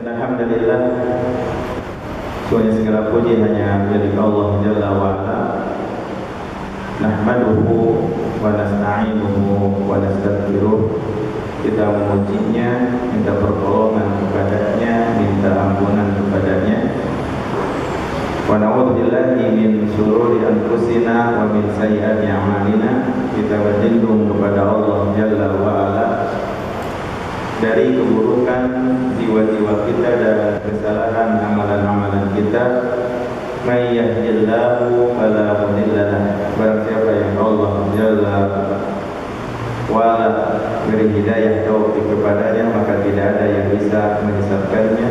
Alhamdulillah, semuanya segala puji hanya milik Allah Jalla wa Ala. Nahmaduhu wa nasta'inuhu wa nastaghfiruh. Kita memujinya, minta pertolongan kepadanya, minta ampunan kepadanya. Wa na'udzu billahi min syururi anfusina wa min sayyiati a'malina. Kita berlindung kepada Allah Jalla wa Ala dari keburukan jiwa-jiwa kita dan kesalahan amalan-amalan kita. May yahdihillahu fala mudilla lahu. Barang siapa yang Allah Jalla wa Ala beri hidayah taufik kepadanya, maka tidak ada yang bisa menyesatkannya.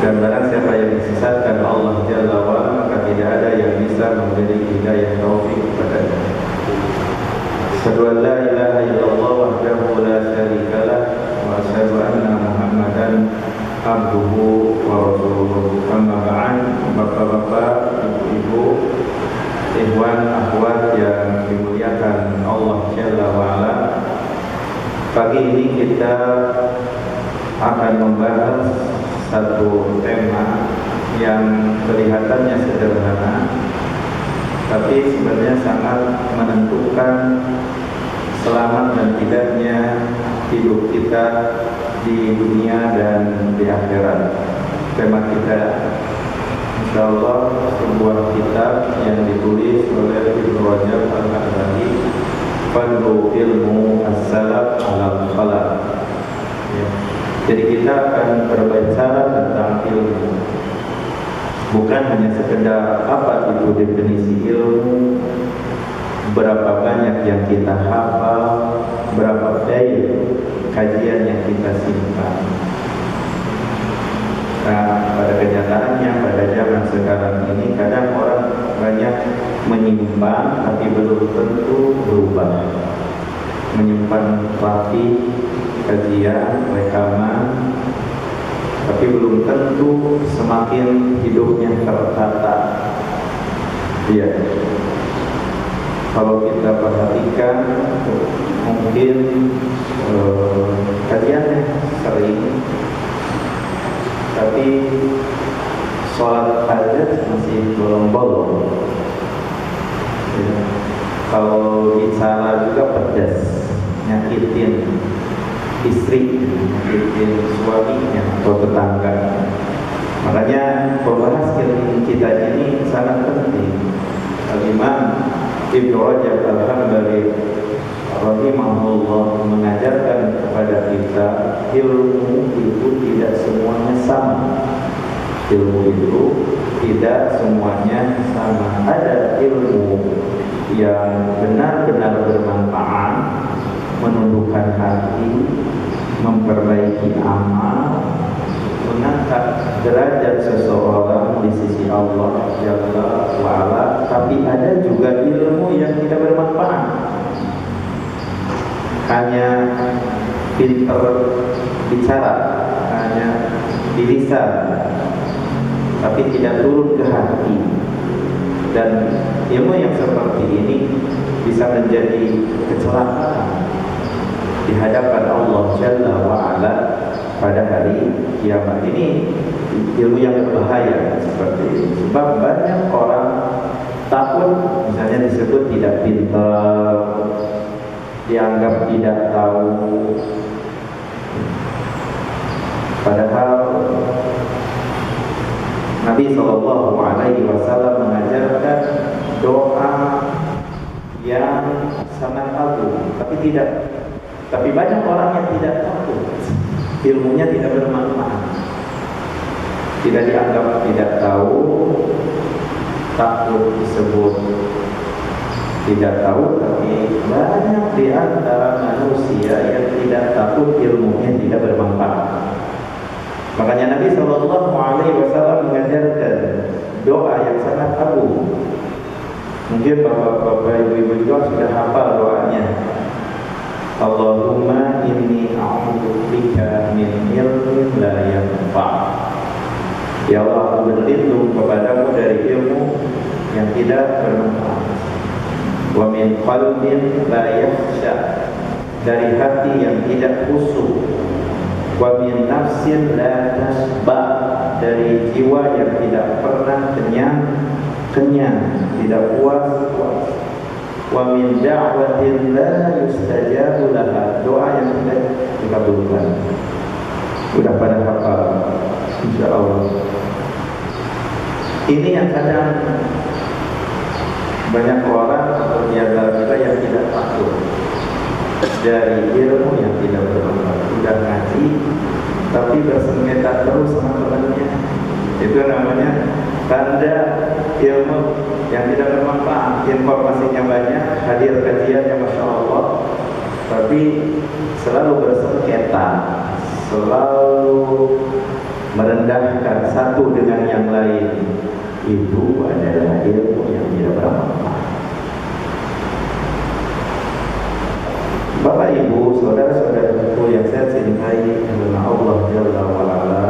Dan barang siapa yang disesatkan Allah Jalla wa Ala, maka tidak ada yang bisa memberi hidayah taufik kepadanya. Asyhadu an la ilaha illallah wahdahu la syarika lah wa asyhadu anna Muhammadan abduhu wa rasuluh. Amma ba'd, bapak-bapak, ibu-ibu, ikhwan, akhwat yang dimuliakan Allah Jalla wa Ala. Pagi ini kita akan membahas satu tema yang kelihatannya sederhana, tapi sebenarnya sangat menentukan selamat dan tidaknya hidup kita di dunia dan di akhirat. Tema kita insyaallah sebuah kitab yang ditulis oleh Ibnu Rajab Al-Hanbali, Fadlu Ilmu As-Salaf Al-Khalaf. Ya. Jadi kita akan berbicara tentang ilmu, bukan hanya sekedar apa itu definisi ilmu, berapa banyak yang kita hafal, berapa file kajian yang kita simpan. Nah, pada kenyataannya pada zaman sekarang ini kadang orang banyak menyimpan tapi belum tentu berubah. Menyimpan rapi kajian, rekaman, tapi belum tentu semakin hidupnya tertata. Iya. Kalau kita perhatikan, mungkin kajiannya sering, tapi sholat hajat masih bolong-bolong. Ya. Kalau bicara juga pedas, nyakitin istri, nyakitin suaminya atau tetangga. Makanya pembahasan kita ini sangat penting. Al-Imam Ibnu Rajab Al-Hanbali rahimahullah mengajarkan kepada kita, ilmu itu tidak semuanya sama. Ilmu itu tidak semuanya sama. Ada ilmu yang benar-benar bermanfaat, menundukkan hati, memperbaiki amal, mengangkat derajat seseorang di sisi Allah Jalla wa Ala. Tapi ada juga ilmu yang tidak bermanfaat, hanya pintar bicara, hanya di lisan, tapi tidak turun ke hati. Dan ilmu yang seperti ini bisa menjadi kecelakaan di hadapan Allah Jalla wa Ala pada hari kiamat. Ini ilmu yang berbahaya seperti ini. Sebab banyak orang takut, misalnya disebut tidak pintar, dianggap tidak tahu. Padahal Nabi SAW mengajarkan doa yang sangat agung, tapi banyak orang yang tidak takut, ilmunya tidak bermanfaat, tidak dianggap tidak tahu, takut disebut tidak tahu. Tapi banyak di antara manusia yang tidak takut, ilmunya tidak bermanfaat. Makanya Nabi SAW mengajarkan doa yang sangat agung. Mungkin bapak-bapak, ibu-ibu juga sudah hafal doanya. Allahumma inni a'udzubika min ilmin la yanfa'. Ya Allah, aku berlindung kepadamu dari ilmu yang tidak bermanfaat. Wa min qalbin la yakhsha, dari hati yang tidak khusyuk. Wa min nafsin la tashba, dari jiwa yang tidak pernah kenyang, tidak puas. Wa min da'watin la yustajabu laha, doa yang tidak dikabulkan. Sudah pada hafal insyaallah. Ini yang kadang banyak orang atau di antara kita yang tidak takut dari ilmu yang tidak bermanfaat. Sudah ngaji tapi bersengketa terus sama temannya, itu namanya tanda ilmu yang tidak bermanfaat. Informasinya banyak, hadir kajiannya Masya Allah, tapi selalu bersengketa, selalu merendahkan satu dengan yang lain. Itu adalah ilmu yang tidak bermanfaat. Bapak Ibu, saudara-saudaraku yang saya cintai karena Allah Jalla wa Ala,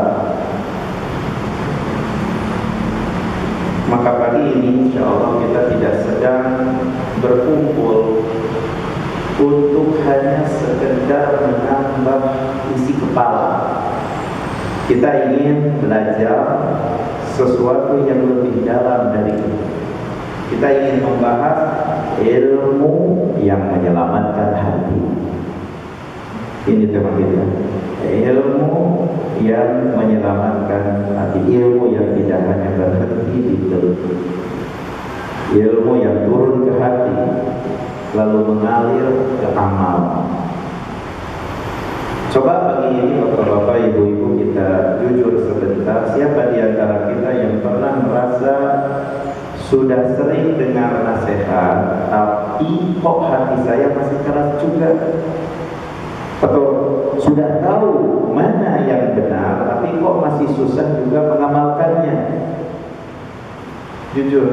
maka pagi ini insyaallah kita tidak sedang berkumpul untuk hanya sekedar menambah isi kepala. Kita ingin belajar sesuatu yang lebih dalam dari itu. Kita ingin membahas ilmu yang menyelamatkan hati. Ini tema kita. Ilmu yang menyelamatkan hati. Ilmu yang tidak hanya berhenti di telinga. Ilmu yang turun ke hati lalu mengalir ke amal. Coba pagi ini bapak-bapak, ibu-ibu, kita jujur sebentar. Siapa di antara kita yang pernah merasa sudah sering dengar nasihat, tapi kok hati saya masih keras juga? Atau sudah tahu mana yang benar, tapi kok masih susah juga mengamalkannya? Jujur.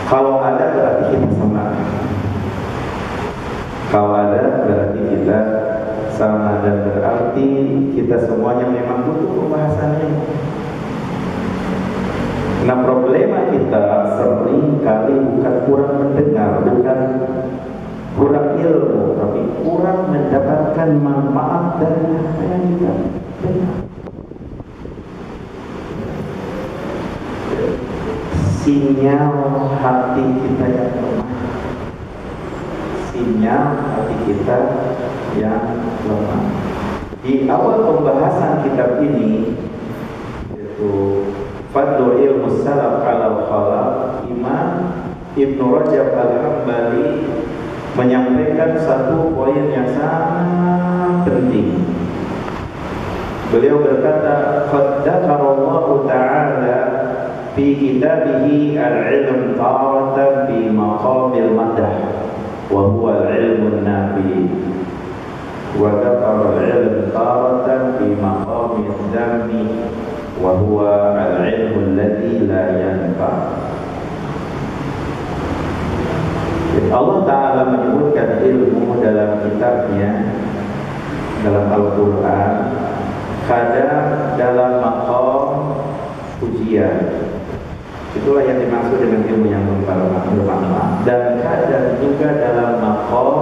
Kalau ada berarti kita sama. Kalau ada berarti kita sama, dan berarti kita semuanya memang butuh pembahasannya. Nah, problema kita sering kali bukan kurang mendengar, bukan kurang ilmu, tapi kurang mendapatkan manfaat dari apa yang kita dengar. Sinyal hati kita yang lemah, sinyal hati kita yang lemah. Di awal pembahasan kitab ini, yaitu Fadlu Ilmu Salaf Alal Khalaf, Imam Ibnu Rajab Al-Hambali menyampaikan satu poin yang sangat penting. Beliau berkata, "Qad dzakarallahu ta'ala fi kitabihi al-'ilm taratan fi maqamil madah wa huwa al-'ilmun nafi, wa dzakara al-'ilm taratan fi maqamil dhammi wa huwa al-'ilmu alladhi la yanfa." Allah Ta'ala menyebutkan ilmu dalam kitabnya, dalam Al-Quran, kadang dalam maqam ujian, itulah yang dimaksud dengan ilmu yang bermanfaat, dan kadang juga dalam maqam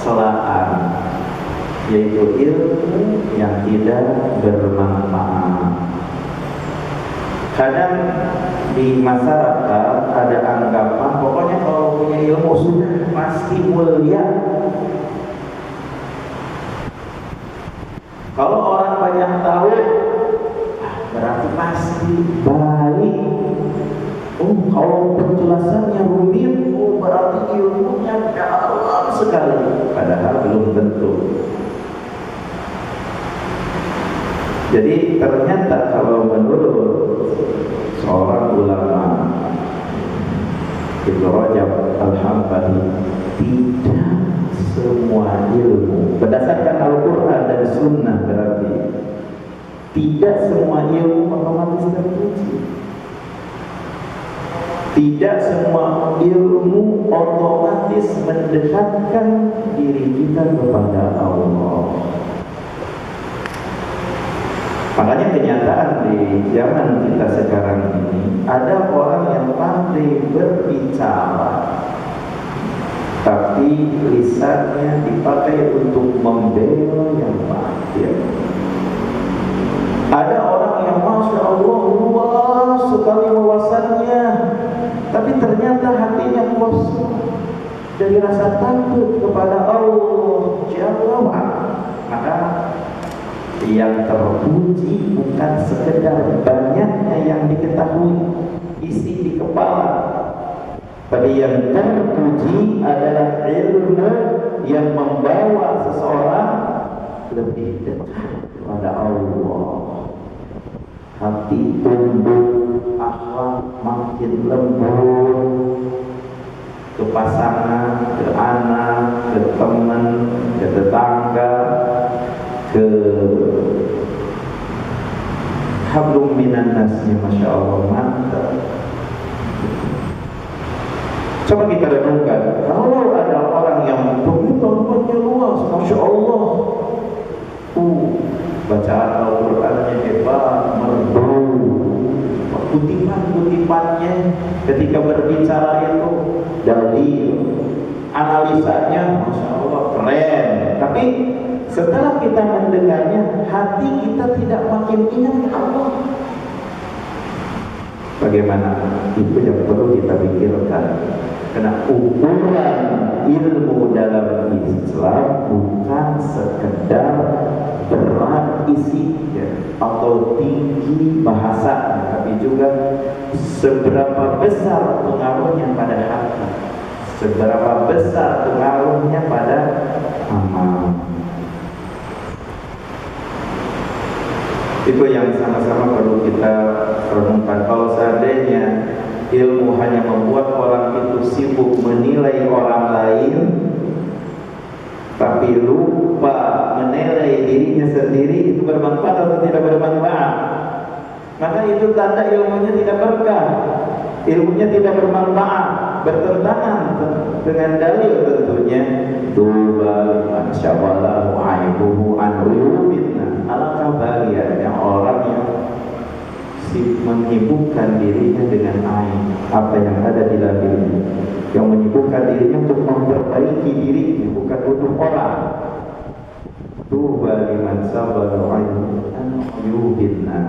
celaan, yaitu ilmu yang tidak bermanfaat. Kadang di masyarakat ada anggapan pokoknya kalau punya ilmu sudah pasti mulia. Kalau orang banyak tahu berarti pasti baik. Kalau penjelasannya rumit, berarti ilmunya dalam sekali. Padahal belum tentu. Jadi ternyata kalau menurut seorang ulama, Ibnu Rajab Al-Hambali, tidak semua ilmu berdasarkan Al-Quran dan Sunnah, berarti tidak semua ilmu otomatis terpuji. Tidak semua ilmu otomatis mendekatkan diri kita kepada Allah. Makanya kenyataan di zaman kita sekarang ini, ada orang yang pandai berbicara, tapi lisannya dipakai untuk membela yang batil. Ada orang yang Masya Allah luas sekali wawasannya, tapi ternyata hatinya kosong dari rasa takut kepada Allah Jalla wa'ala. Maka yang terpuji bukan sekedar banyaknya yang diketahui isi di kepala, tapi yang terpuji adalah ilmu yang membawa seseorang lebih dekat kepada Allah. Hati tunduk, akhlak makin lembut, ke pasangan, ke anak, ke teman, ke tetangga, ke hablum minan nasnya, Masya Allah, mantap. Coba kita renungkan, kalau ada orang yang pengetahuannya luas, Masya Allah, bacaan Al-Qurannya hebat, merdu, kutipan-kutipannya ketika berbicara itu dalil, analisanya Masya Allah keren. Tapi setelah kita mendengarnya, hati kita tidak makin ingat Allah. Bagaimana? Itu yang perlu kita pikirkan. Karena ukuran ilmu dalam Islam bukan sekedar berat isinya atau tinggi bahasa, tapi juga seberapa besar pengaruhnya pada hati, seberapa besar pengaruhnya pada amal. Itu yang sama-sama perlu kita renungkan. Kalau seandainya ilmu hanya membuat orang itu sibuk menilai orang lain, tapi lupa menilai dirinya sendiri, itu bermanfaat atau tidak bermanfaat? Maka itu tanda ilmunya tidak berkah, ilmunya tidak bermanfaat, bertentangan dengan dalil tentunya. Tuba man syawalahu aibuhu an uyubina. Alangkah bahagianya orang yang menyibukkan dirinya dengan aib apa yang ada di dalam dirinya, yang menyibukkan dirinya untuk memperbaiki dirinya, bukan untuk orang. Tuba liman sabara ayubina.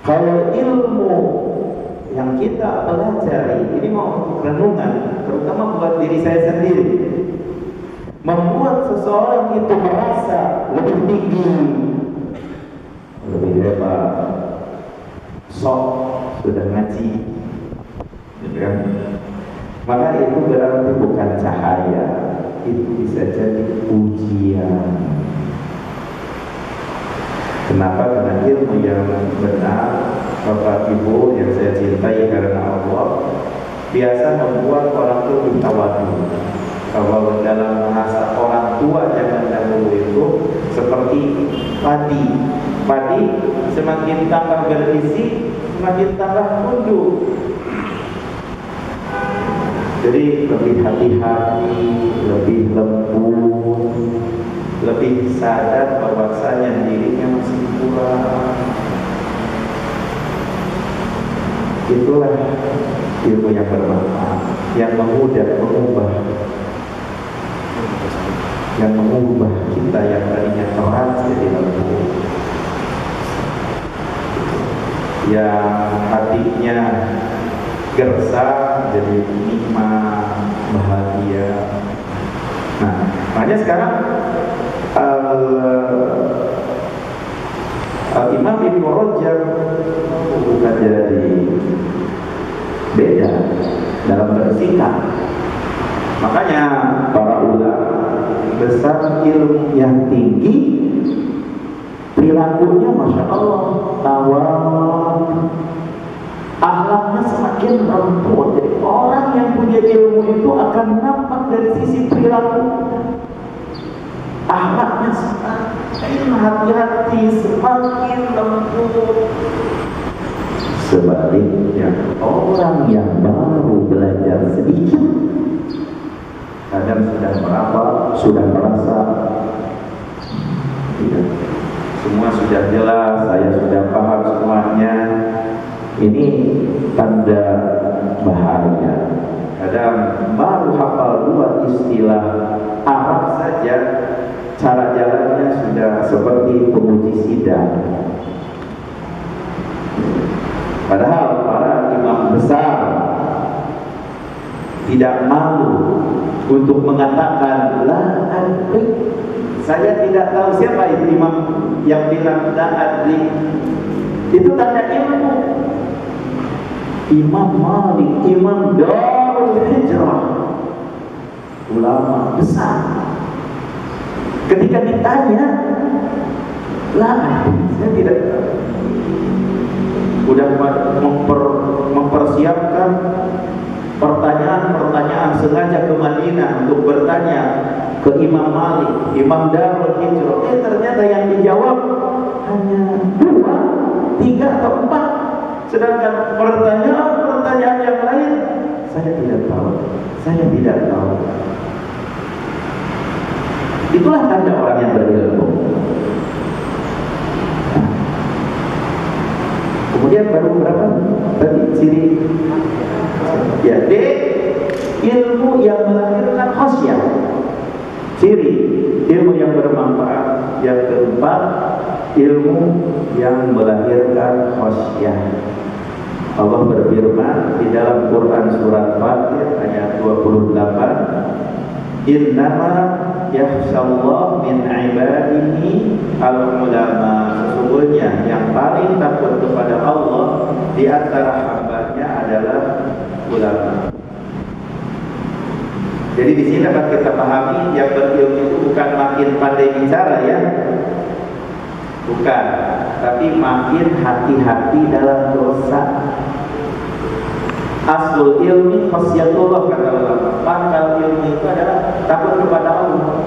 Kalau ilmu yang kita pelajari ini mau renungan, terutama buat diri saya sendiri, membuat seseorang itu merasa lebih tinggi, lebih hebat, sok sudah ngaji, gitu kan? Maka itu berarti bukan cahaya, itu bisa jadi ujian. Kenapa? Karena ilmu yang benar, Bapak Ibu yang saya cintai karena Allah, biasa membuat orang itu lebih tawadu. Kalau dalam bahasa orang tua zaman dahulu itu seperti padi. Padi semakin tambah berisi, semakin tambah tunduk. Jadi lebih hati-hati, lebih lembut, lebih sadar bahwasanya dirinya masih kurang. Itulah ilmu yang bermanfaat, yang mengubah kita yang tadinya keras jadi lembut, yang hatinya gersang jadi nikmat, bahagia. Nah, makanya sekarang Imam Ibnu Rajab bukan jadi beda dalam bersikap. Makanya para ulama besar ilmu yang tinggi, perilakunya Masya Allah tawar, akhlaknya semakin lembut. Jadi orang yang punya ilmu itu akan nampak dari sisi perilaku, akhlaknya semakin hati-hati, semakin lembut. Sebaliknya orang yang baru belajar sedikit, kadang sudah merasa ya, semua sudah jelas, saya sudah paham semuanya. Ini tanda bahaya. Kadang baru hafal 2 istilah Arab saja, cara jalannya sudah seperti pemuji sidang. Padahal para imam besar tidak malu untuk mengatakan la adri, saya tidak tahu. Siapa itu imam yang bilang la adri? Itu tanda ilmu. Imam Malik, Imam Darul Hijrah, ulama besar, ketika ditanya la adri, saya tidak tahu, udah mempersiapkan pertanyaan-pertanyaan sengaja ke Madinah untuk bertanya ke Imam Malik, Imam Darul Hijrah. Ternyata yang dijawab hanya 2, 3 atau 4. Sedangkan pertanyaan yang lain saya tidak tahu. Saya tidak tahu. Itulah tanda orang yang berilmu. Kemudian baru berapa tadi ciri? Ya, D, ilmu yang melahirkan khasyah. Ciri ilmu yang bermanfaat. Yang keempat, ilmu yang melahirkan khasyah. Allah berfirman di dalam Quran surat Fatir ayat 28, innama yakhshallah min ibadihi al-ulama. Sesungguhnya yang paling takut kepada Allah di antara hambanya adalah ulama. Jadi di sini dapat kita pahami yang berilmu itu bukan makin pandai bicara ya, bukan, tapi makin hati-hati dalam dosa. Aslul ilmi khasyatullah, kata ulama. Pangkal ilmu itu adalah takut kepada Allah.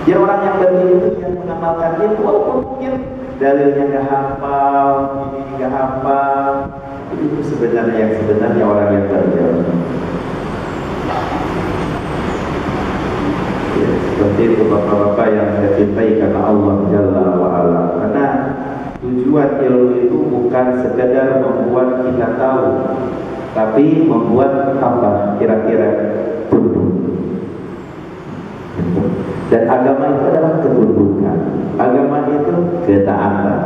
Jadi orang yang berilmu itu yang mengamalkan ilmu, walaupun mungkin dalilnya nggak hafal, ini nggak hafal, itu sebenarnya yang sebenarnya orang yang berilmu. Ya, seperti itu bapak-bapak yang saya cintai karena Allah Jalla wa'ala. Karena tujuan ilmu itu bukan sekedar membuat kita tahu, tapi membuat apa kira-kira tunduk. Dan agama itu adalah ketundukan. Agama itu ketaatan.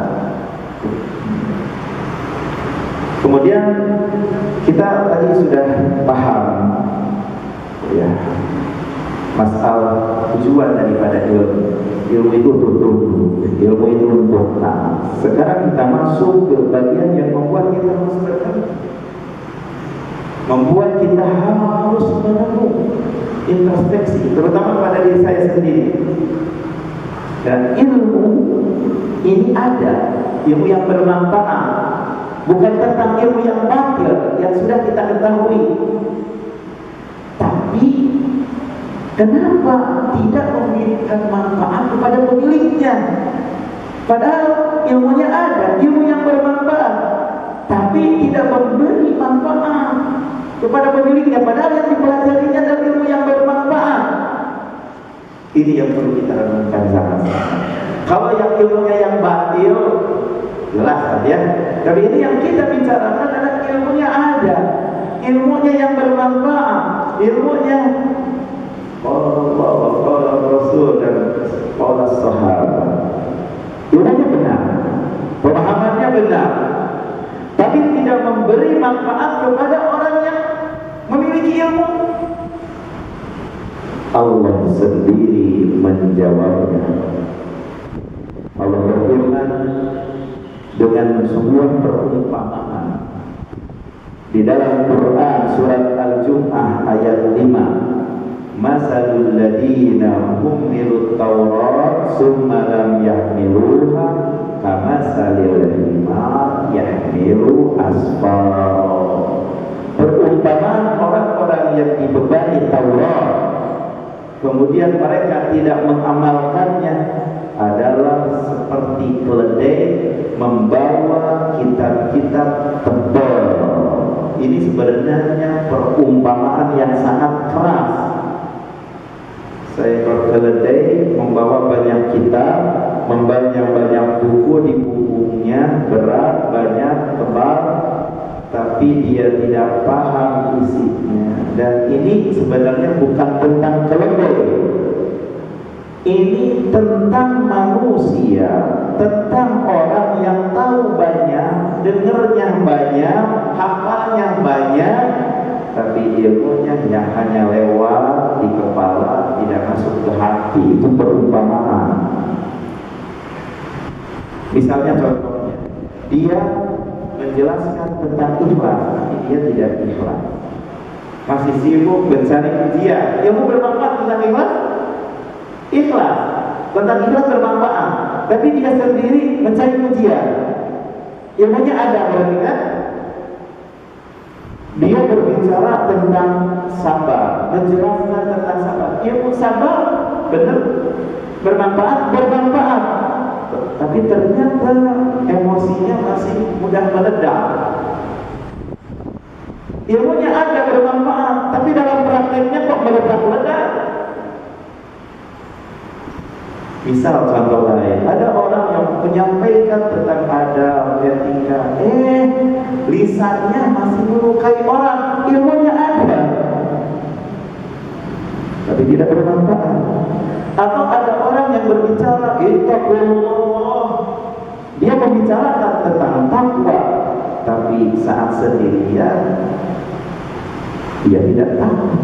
Kemudian kita tadi sudah paham ya masalah tujuan daripada ilmu. Ilmu itu untuk tunduk, ilmu itu untuk taat. Sekarang kita masuk ke bagian yang membuat kita harus bertanya, membuat kita harus menunggu introspeksi, terutama pada diri saya sendiri. Dan ilmu ini ada, ilmu yang bermanfaat, bukan tentang ilmu yang batil yang sudah kita ketahui. Tapi kenapa tidak memberikan manfaat kepada pemiliknya? Padahal ilmunya ada, ilmu yang bermanfaat, tapi tidak memberi manfaat kepada pemiliknya. Padahal yang dipelajarinya adalah ilmu yang bermanfaat. Ini yang perlu kita renungkan sama-sama. Kalau yang ilmunya yang batil, jelas ya. Tapi ini yang kita bicarakan adalah ilmunya ada, ilmunya yang bermanfaat, ilmunya Allah Rasul dan Allah Sahabat. Ilmunya benar, pemahamannya benar, tapi tidak memberi manfaat kepada orang yang memiliki ilmu. Allah sendiri menjawabnya. Allah berfirman dengan sebuah perumpamaan di dalam Quran surat Al-Jum'ah ayat 5. Masalul ladina hummilut Taurat summa lam yahmiluha kamasalil himar yahmilu asfar. Perumpamaan orang-orang yang dibebani Taurat kemudian mereka tidak mengamalkannya adalah seperti keledai membawa kitab-kitab tebal. Ini sebenarnya perumpamaan yang sangat keras. Seekor keledai membawa banyak kitab, membawa banyak buku di punggungnya, berat, banyak, tebal, tapi dia tidak paham isinya. Dan ini sebenarnya bukan tentang keledai, ini tentang manusia, tentang orang yang tahu banyak, dengernya banyak, hafalnya banyak, tapi ilmunya yang hanya lewat di kepala, tidak masuk ke hati. Itu perumpamaan. Misalnya contohnya, dia menjelaskan tentang ikhlas, tapi dia tidak ikhlas, masih sibuk mencari pujian. Ilmu bermanfaat tentang ikhlas? Ikhlas, tentang ikhlas bermanfaat, tapi dia sendiri mencari pujian. Ilmunya ada berarti kan? Dia berbicara tentang sabar, menjelaskan tentang sabar. Ilmu sabar benar bermanfaat, tapi ternyata emosinya masih mudah meledak. Ilmunya ada bermanfaat, tapi dalam prakteknya kok meledak-ledak. Misal contoh lain, ada orang yang menyampaikan tentang adab, etika, lisannya masih melukai orang. Ilmunya ada, tapi tidak bermanfaat. Atau ada orang yang berbicara, ittaqullah, dia membicarakan tentang takwa, tapi saat sendirian dia tidak takut.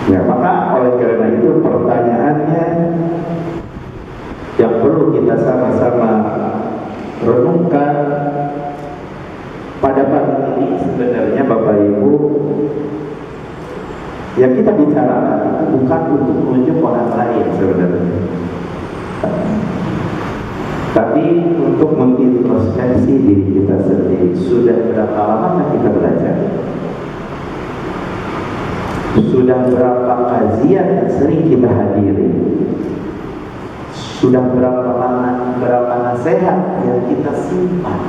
Ya, maka oleh karena itu pertanyaannya yang perlu kita sama-sama renungkan pada pagi ini sebenarnya Bapak Ibu, yang kita bicarakan itu bukan untuk menunjuk orang lain sebenarnya, tapi untuk mengintrospeksi diri kita sendiri. Sudah berapa lama kita belajar? Sudah berapa kajian yang sering kita hadiri? Sudah berapa nasihat yang kita simpan?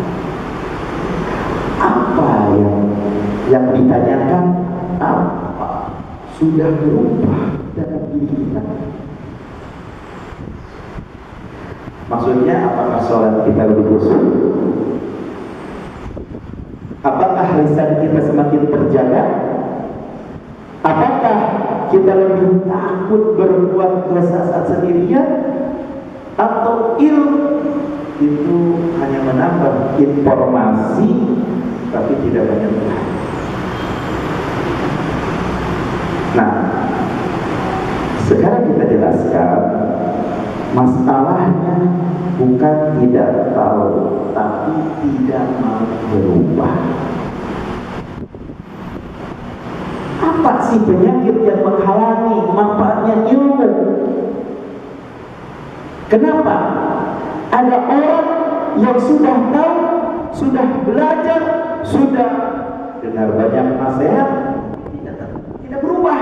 Apa yang ditanyakan? Apa sudah berubah dalam diri kita? Maksudnya, apakah sholat kita lebih khusyuk? Apakah lisan kita semakin terjaga? Apakah kita lebih takut berbuat dosa saat sendirian? Atau ilmu itu hanya menambah informasi tapi tidak banyak berarti? Nah, sekarang kita jelaskan, masalahnya bukan tidak tahu, tapi tidak mau berubah. Apa sih penyakit yang menghalangi manfaatnya ilmu? Kenapa ada orang yang sudah tahu, sudah belajar, sudah dengar banyak nasihat, tidak berubah?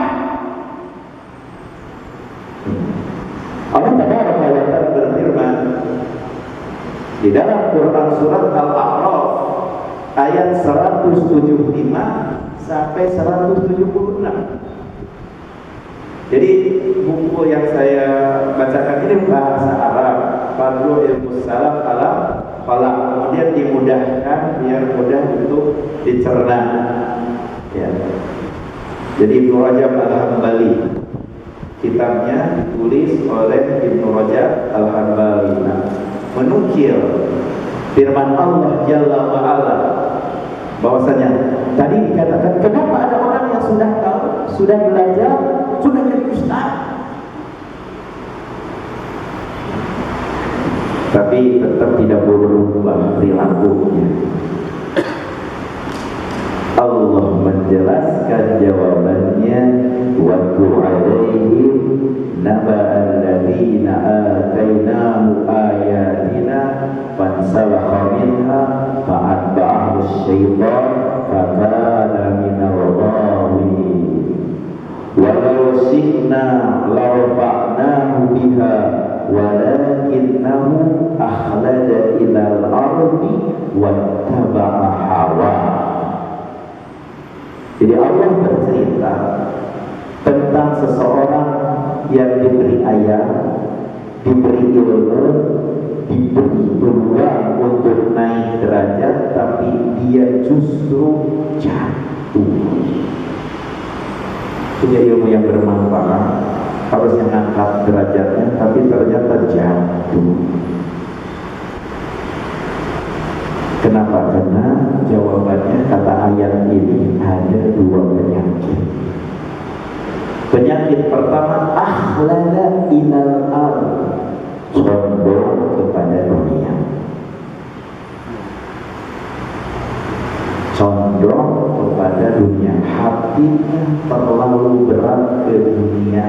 Allah Taala berfirman di dalam Quran surat Al-A'raf ayat 175 sampai 176. Jadi buku yang saya bacakan ini bahasa Arab, Fadlul Ilmu Salaf ala Falak, kemudian dimudahkan biar mudah untuk dicerna. Ya. Jadi Ibnu Rajab Al-Hambali, kitabnya ditulis oleh Ibnu Rajab Al-Hambali, menukil firman Allah Jalla wa Ala, bahwasanya tadi dikatakan kenapa ada orang yang sudah tahu, sudah belajar, sudah jadi ustaz, tapi tetap tidak berubah perilakunya. Allah menjelaskan jawabannya, wa alaihim naba'al ladzina atainahu ayatina fansalakha minha fa'atba'ahu asy-syaitan fakana minal ghawin walau syi'na larfa'nahu biha walakinnahu akhlada ilal ardi wattaba'a hawa. Jadi Allah bercerita tentang seseorang yang diberi ayat, diberi ilmu, diberi peluang untuk naik derajat, tapi dia justru jatuh. Punya ilmu yang bermanfaat, harusnya ngangkat derajatnya, tapi ternyata jatuh. Kenapa? Karena jawabannya kata ayat ini ada dua penyakit. Penyakit pertama, akhlala ilal ard, condong kepada dunia. Condong kepada dunia, hatinya terlalu berat ke dunia.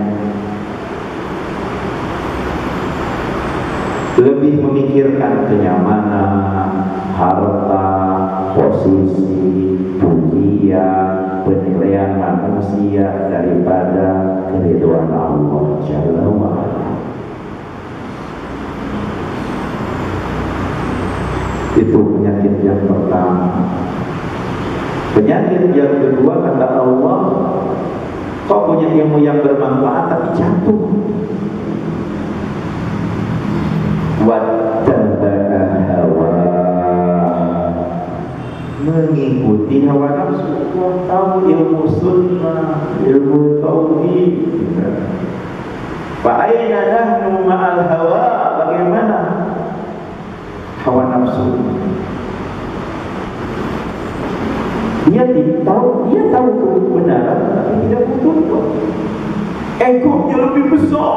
Lebih memikirkan kenyamanan, harta, posisi, pujian, penilaian manusia daripada keridhaan Allah Jalla wa'ala. Itu penyakit yang pertama. Penyakit yang kedua, kata Allah, kau punya ilmu yang bermanfaat tapi jatuh. Wattaba'a hawa, mengikuti hawa nafsu. Tahu ilmu sunnah, ilmu tauhid. Fa aina nahnu ma'al hawa, bagaimana hawa nafsu? Dia tahu kebenaran tapi tidak butuh. Egonya lebih besar.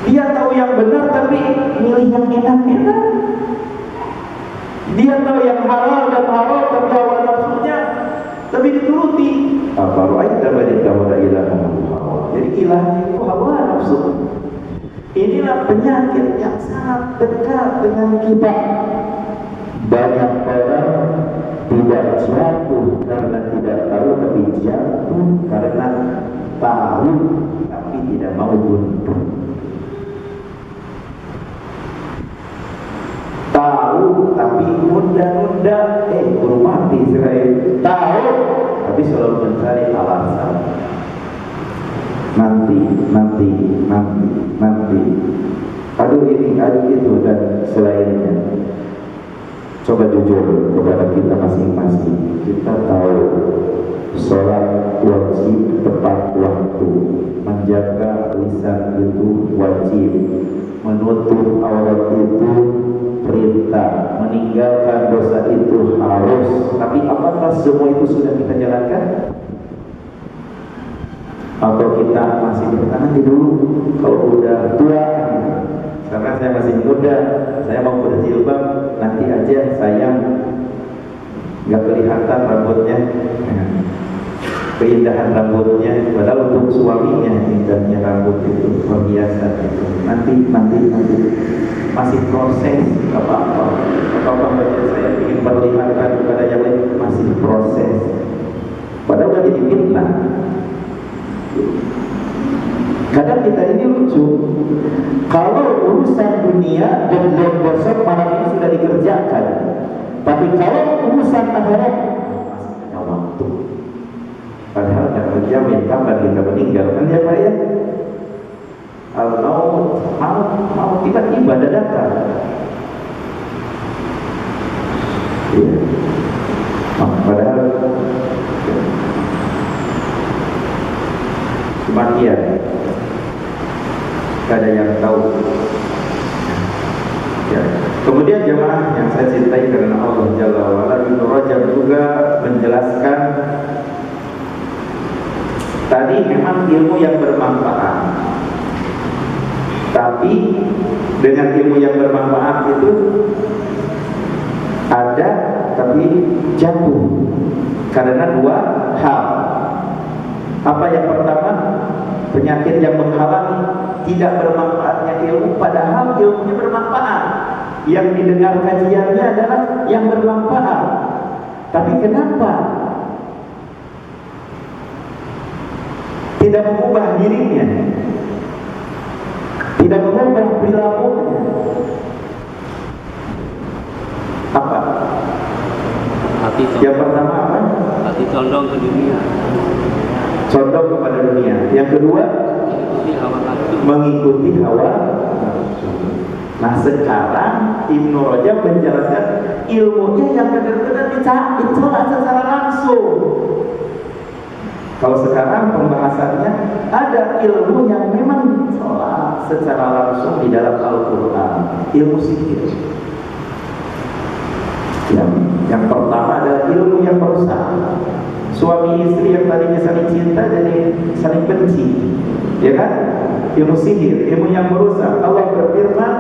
Dia tahu yang benar tapi milih yang enak-enak. Dia tahu yang halal dan haram tapi hawa nafsunya lebih dituruti. Baru aja terjadi bahwa ilah hawa. Jadi ilahnya itu hawa nafsu. Inilah penyakit yang sangat dekat dengan kita. Banyak orang tidak jatuh karena tidak tahu, tapi jatuh karena tahu tapi tidak mau buntu. Tahu tapi nunda-nunda, baru mati Israel. Tahu tapi selalu mencari alasan. Nanti. Aduh ini, aduh itu dan selainnya. Coba jujur kepada kita masing-masing. Kita tahu sholat wajib tepat waktu, menjaga lisan itu wajib, menutup aurat itu perintah, meninggalkan dosa itu harus. Tapi apakah semua itu sudah kita jalankan? Atau kita masih bertahan dulu? Kalau udah tua, karena saya masih muda, saya mau berjilbab, nanti aja sayang, nggak kelihatan rambutnya, keindahan rambutnya, padahal untuk suaminya indahnya rambut itu luar biasa itu. Nanti masih proses apa-apa saja saya ingin perlihatkan kepada yang lain, masih proses. Padahal udah jadi fitnah. Kadang kita ini lucu. Kalau urusan dunia dan besok malam ini sudah dikerjakan, tapi kalau urusan akhirat masih ada waktu. Padahal yang menjamin kapan kita meninggal kan ya Pak ya? Mau tiba-tiba dadakan. Iya. Padahal kematian tidak ada yang tahu. Ya. Kemudian jemaah yang saya cintai karena Allah Jalla wa'ala, Ibnu Rajab juga menjelaskan tadi memang ilmu yang bermanfaat, tapi dengan ilmu yang bermanfaat itu ada tapi jatuh karena dua hal. Apa yang pertama? Penyakit yang menghalangi tidak bermanfaatnya ilmu, padahal ilmunya bermanfaat. Yang didengar kajiannya adalah yang bermanfaat. Tapi kenapa tidak mengubah dirinya, tidak mengubah perilakunya? Apa? Yang pertama apa? Hati condong ke dunia. Condong kepada dunia. Yang kedua, mengikuti hawa nafsu. Nah sekarang Ibnu Rajab menjelaskan ilmunya yang benar-benar dicela secara langsung. Kalau sekarang pembahasannya ada ilmu yang memang dicela secara langsung di dalam Al-Quran, ilmu sihir. Yang pertama adalah ilmu yang merusak. Suami istri yang tadinya saling cinta jadi saling benci, ya kan? Ilmu sihir, ilmu yang merusak. Allah berfirman,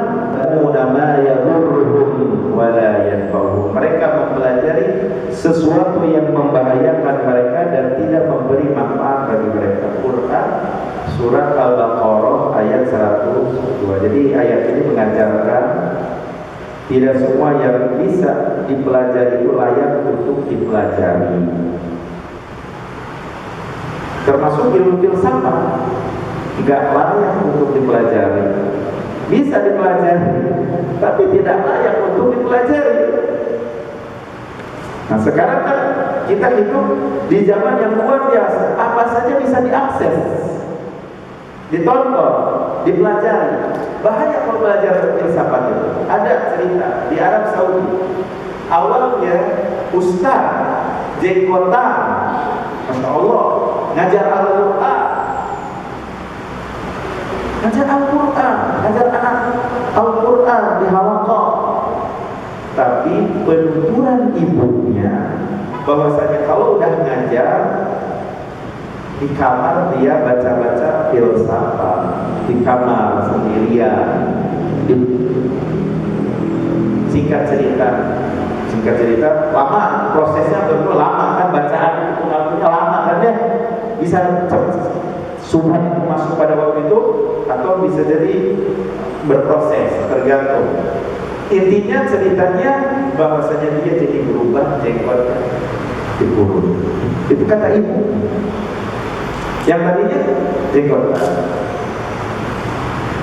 "Ulama yadurruhum wa la yanfa'uhum." Mereka mempelajari sesuatu yang membahayakan mereka dan tidak memberi manfaat bagi mereka. Quran surat Al-Baqarah ayat 102. Jadi ayat ini mengajarkan tidak semua yang bisa dipelajari itu layak untuk dipelajari. Termasuk ilmu filsafat tidak layak untuk dipelajari. Bisa dipelajari, tapi tidak layak untuk dipelajari. Nah sekarang kan kita hidup di zaman yang luar biasa. Apa saja bisa diakses, ditonton, dipelajari. Bahaya kalau belajar filsafat itu. Ada cerita di Arab Saudi. Awalnya Ustaz jenggotan, Masya Allah, ngajar Al-Quran, ngajar anak Al-Quran di halaqah. Tapi penuturan ibunya bahwasanya kalau udah ngajar di kamar dia baca-baca filsafat di kamar sendirian. Singkat cerita lama prosesnya, betul lama kan, bacaan itu ngakunya lama kan ya, bisa subhan itu masuk pada waktu itu atau bisa jadi berproses, tergantung. Intinya ceritanya bahwasanya dia jadi berubah, jenggotnya dikurung. Itu kata ibu. Yang tadinya jenggotan,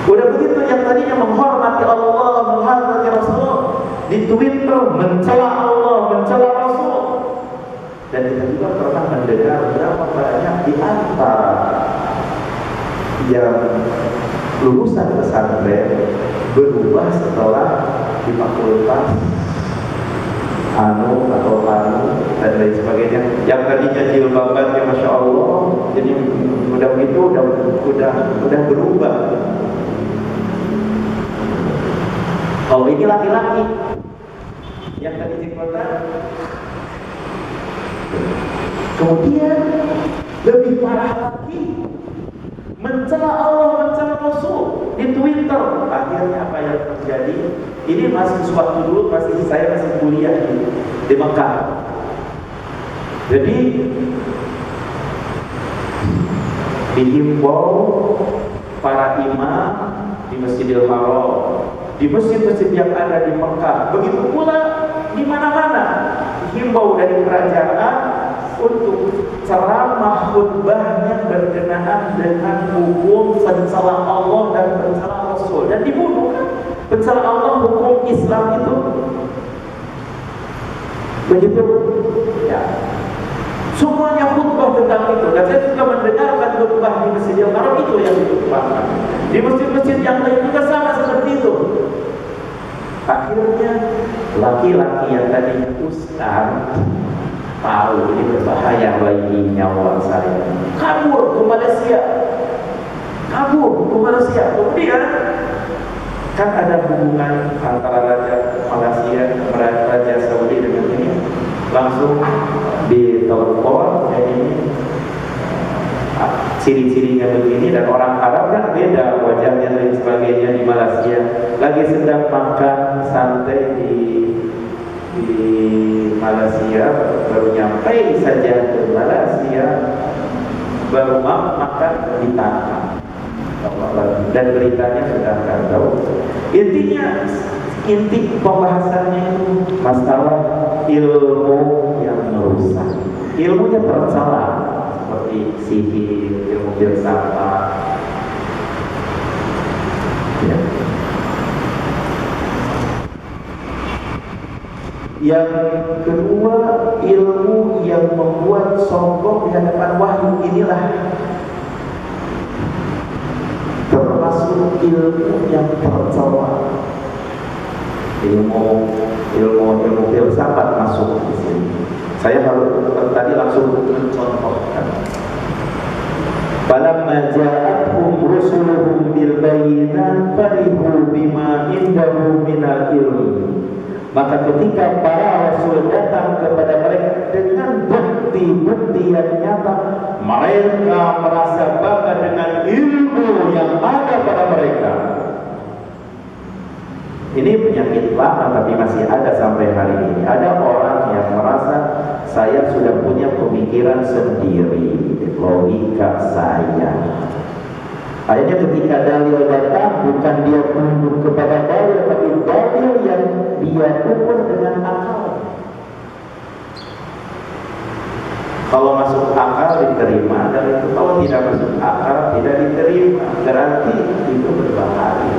udah begitu yang tadinya menghormati Allah, menghormati Rasul, di Twitter mencela Allah, mencela Rasul. Dan kita juga pernah mendengar berapa banyak di antara yang lulusan pesantren berubah setelah di fakultas atau dan lain sebagainya. Yang tadinya jilbabannya Masya Allah, jadi udah begitu udah berubah. Kalau ini laki-laki yang tadi jenggotan, kemudian lebih parah lagi mencela Allah, mencela Rasul di Twitter. Akhirnya apa yang terjadi? Ini masih suatu dulu, saya masih kuliah di Mekah. Jadi dihimbau para imam di Masjidil Haram, di masjid-masjid yang ada di Mekah, begitu pula di mana-mana, himbau dari kerajaan untuk ceramah khutbahnya berkenaan dengan hukum pencela Allah dan pencela Rasul, dan dibunuh kan? Pencela Allah hukum Islam itu begitu ya. Semuanya khutbah tentang itu, dan saya juga mendengarkan khutbah di Masjidil Haram itu yang dikhutbahkan. Di masjid-masjid yang lain juga sama seperti itu. Akhirnya laki-laki yang tadinya ustaz tahu ini berbahaya bagi nyawa saya, kabur ke Malaysia. Kemudian kan ada hubungan antara Raja Malaysia, Raja Saudi dengan ini, langsung ditelepon ini ciri-cirinya begini, dan orang Arab kan beda wajahnya dan sebagainya. Di Malaysia lagi sedang makan santai di Malaysia, baru nyampe saja ke Malaysia, baru makan ditangkap, dan beritanya sudah tahu. Inti pembahasannya itu masalah ilmu yang merusak, ilmunya tercela seperti sihir, ilmu filsafat. Ya. Yang kedua, ilmu yang membuat sombong di hadapan wahyu. Inilah termasuk ilmu yang tercela. Ilmu filsafat masuk di sini. Saya harus tadi langsung mencontohkan. Falamma ja'atuhum rusuluhum bil bayyinati farihu bima indahu minal ilmi. Maka ketika para rasul datang kepada mereka dengan bukti-bukti yang nyata, mereka merasa bangga dengan ilmu yang ada pada mereka. Ini penyakit lama tapi masih ada sampai hari ini. Ada orang yang merasa saya sudah punya pemikiran sendiri, logika saya. Akhirnya ketika dalil datang, bukan dia tunduk kepada dalil, tapi dalil yang dia ukur dengan akal. Kalau masuk akal diterima, dan itu kalau tidak masuk akal tidak diterima. Berarti itu berbahaya.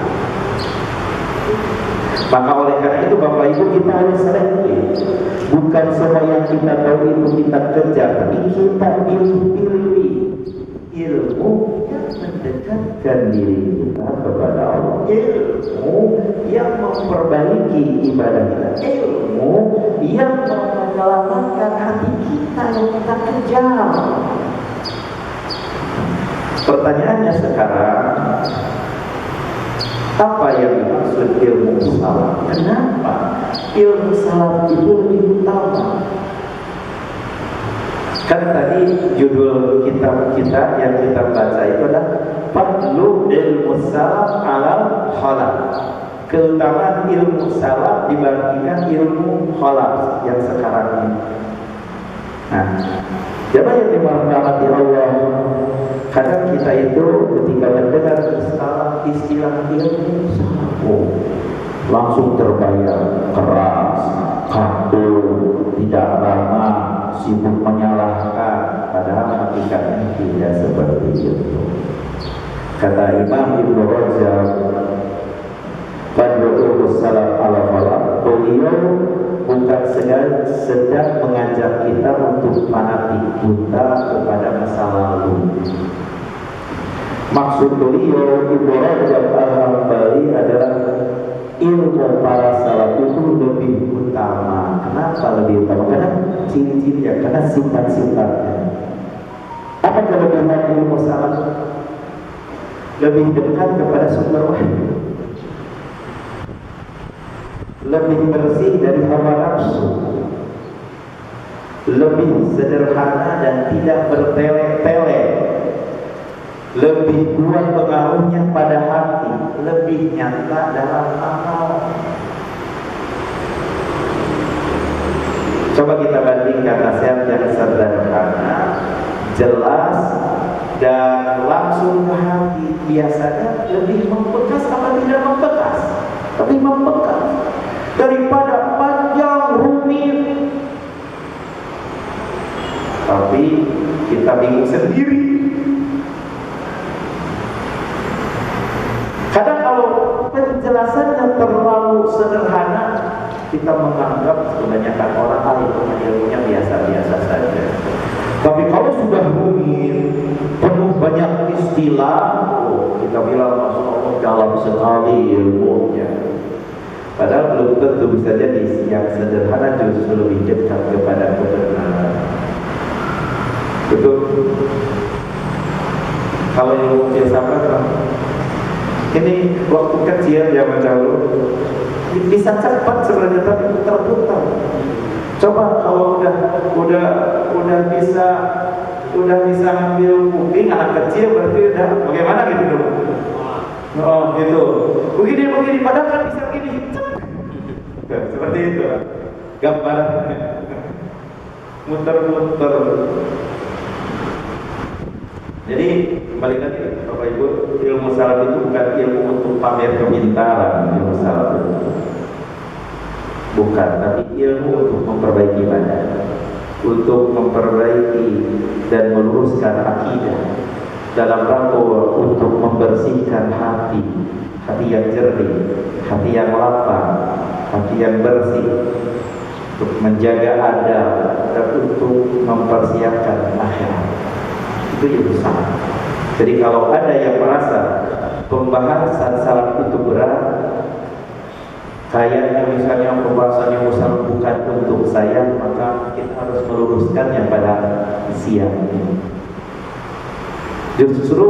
Maka oleh karena itu Bapak Ibu kita harus selektif. Bukan semua yang kita tahu itu kita kejar, tapi kita pilih-pilih ilmu yang mendekatkan diri kita kepada Allah, ilmu yang memperbaiki ibadah kita, ilmu yang menyelamatkan hati kita yang kita kejar. Pertanyaannya sekarang, apa yang dimaksud ilmu salaf? Kenapa ilmu salaf itu lebih utama? Kan tadi judul kitab kita yang kita baca itu adalah Fadlu ilmu salaf alal khalaf. Keutamaan ilmu salaf dibandingkan ilmu khalaf yang sekarang ini. Nah, jemaah yang dirahmati Allah, kadang kita itu ketika mendengar istilah ilmu salaf, langsung terbayang keras, kaku, tidak ramah, sibuk menyalahkan, padahal hakikatnya tidak seperti itu. Kata Imam Ibnu Rajab, Fadlul salaf ala khalaf, beliau bukan sedang mengajak kita untuk fanatik buta kepada masa lalu. Maksud beliau Ibnu Rajab Al-Hambali adalah ilmu para salaf itu lebih utama. Kenapa lebih utama? Karena ciri-cirinya, karena sifat-sifatnya. Apa kelebihan ilmu salaf? Lebih dekat kepada sumber wahyu, lebih bersih dari hawa nafsu, lebih sederhana dan tidak bertele-tele, lebih kuat pengaruhnya pada hati, lebih nyata dalam amal. Coba kita bandingkan nasihat yang sederhana, jelas, dan langsung ke hati. Biasanya lebih membekas apa tidak membekas? Lebih membekas daripada panjang rumit. Tapi kita bingung sendiri. Kadang kalau penjelasannya terlalu sederhana, kita menganggap kebanyakan orang ilmunya biasa-biasa saja. Tapi kalau sudah rumit, penuh banyak istilah, kita bilang Masya Allah dalam sekali ilmunya. Padahal belum tentu, bisa jadi yang sederhana justru lebih dekat kepada kebenaran. Betul? Kalau ilmu filsafat, ini waktu kecil zaman dahulu bisa cepat sebenarnya, tapi putar-putar. Coba kalau udah bisa ambil kuping anak kecil, berarti udah bagaimana gitu dong? Oh gitu. Begini, padahal kan bisa begini. Seperti itu gambarannya. Muter-muter. Jadi kembali lagi Bapak Ibu, ilmu salaf itu bukan ilmu untuk pamer kepintaran. Ilmu salaf itu bukan, tapi ilmu untuk memperbaiki badan, untuk memperbaiki dan meluruskan akidah, dalam rangka untuk membersihkan hati yang jernih, hati yang lapang, hati yang bersih, untuk menjaga adab dan untuk mempersiapkan akhirat. Itu ilmu salaf. Jadi kalau ada yang merasa pembahasan salaf itu berat, kayaknya misalnya pembahasan yang besar bukan untuk saya, maka kita harus meluruskannya pada siang ini. Justru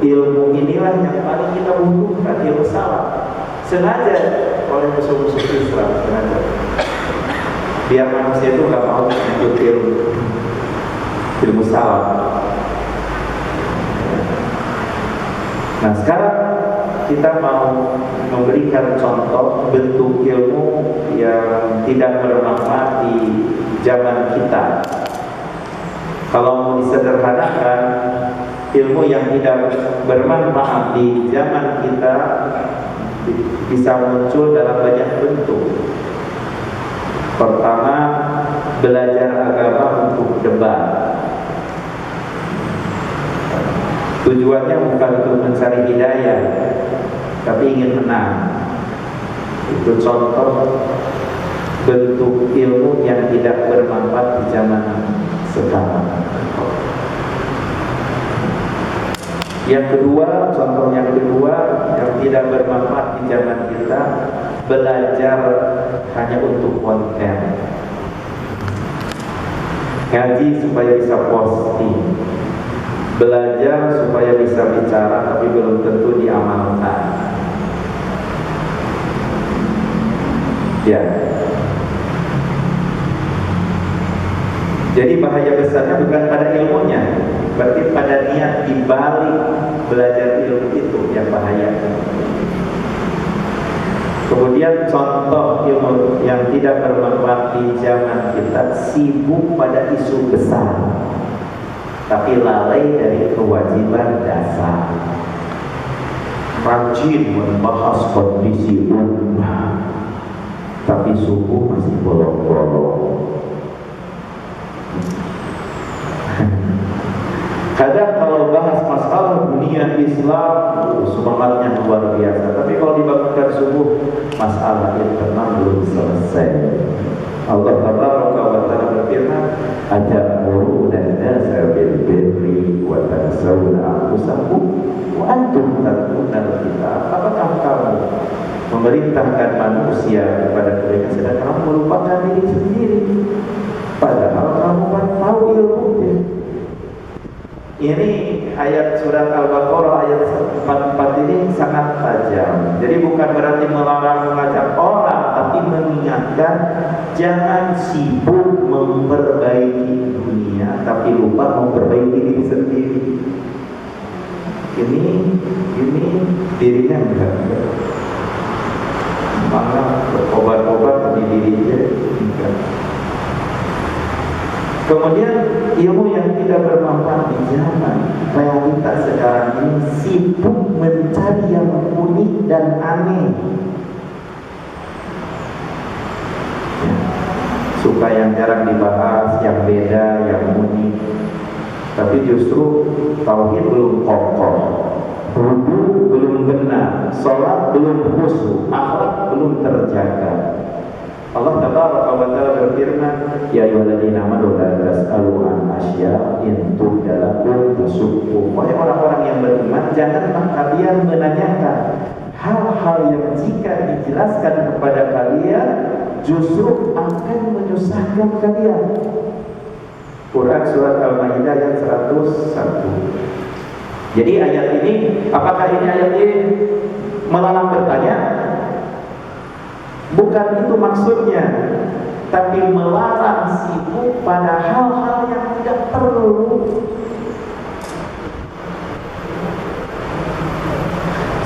ilmu inilah yang paling kita butuhkan, ilmu salaf. Sengaja oleh musuh-musuh Islam, sengaja biar manusia itu nggak mau ikut ilmu salaf. Nah, sekarang kita mau memberikan contoh bentuk ilmu yang tidak bermanfaat di zaman kita. Kalau mau disederhanakan, ilmu yang tidak bermanfaat di zaman kita bisa muncul dalam banyak bentuk. Pertama, belajar agama untuk debat. Tujuannya bukan untuk mencari hidayah, tapi ingin menang. Itu contoh bentuk ilmu yang tidak bermanfaat di zaman sekarang. Yang kedua, contoh yang kedua yang tidak bermanfaat di zaman kita, belajar hanya untuk konten. Ngaji supaya bisa posting, belajar supaya bisa bicara tapi belum tentu diamalkan. Ya. Jadi bahaya besarnya bukan pada ilmunya, berarti pada niat dibalik belajar ilmu itu yang bahaya. Kemudian contoh ilmu yang tidak bermanfaat di zaman kita, sibuk pada isu besar tapi lalai dari kewajiban dasar. Rajin membahas kondisi umat tapi subuh masih bolong-bolong. Kadang kalau bahas masalah dunia Islam, semangatnya luar biasa. Tapi kalau dibangunkan subuh, masalah internal belum selesai. Allah Tabaraka wa Ta'ala berfirman, "Atamuruna an-nasa bil birri wa tansawna anfusakum wa antum tatluna al-kitab." Apakah kamu memerintahkan manusia kepada kebaikan sedang kamu melupakan diri sendiri? Padahal kamu kan tahu ilmunya. Ini ayat surat Al-Baqarah ayat 44 ini sangat tajam. Jadi bukan berarti melarang mengajak orang, tapi mengingatkan jangan sibuk memperbaiki dunia tapi lupa memperbaiki diri sendiri. Ini dirinya enggak. Maka obat-obat di dirinya enggak. Kemudian ilmu yang tidak bermanfaat di zaman realitas sekarang ini, sibuk mencari yang unik dan aneh. Ya, suka yang jarang dibahas, yang beda, yang unik. Tapi justru tauhid belum kokoh, wudu belum benar, sholat belum khusyuk, akhlak belum terjaga. Allah Tabaraka wa Ta'ala berfirman, "Ya ayyuhalladzina amanu la tas'alu an asya'in tubda lakum tasukkum." Wahai orang-orang yang beriman, janganlah kalian menanyakan hal-hal yang jika dijelaskan kepada kalian justru akan menyusahkan kalian. Quran surat Al-Maidah ayat 101. Jadi ayat ini, apakah ini ayat ini melarang bertanya? Bukan itu maksudnya, tapi melarang sibuk pada hal-hal yang tidak perlu.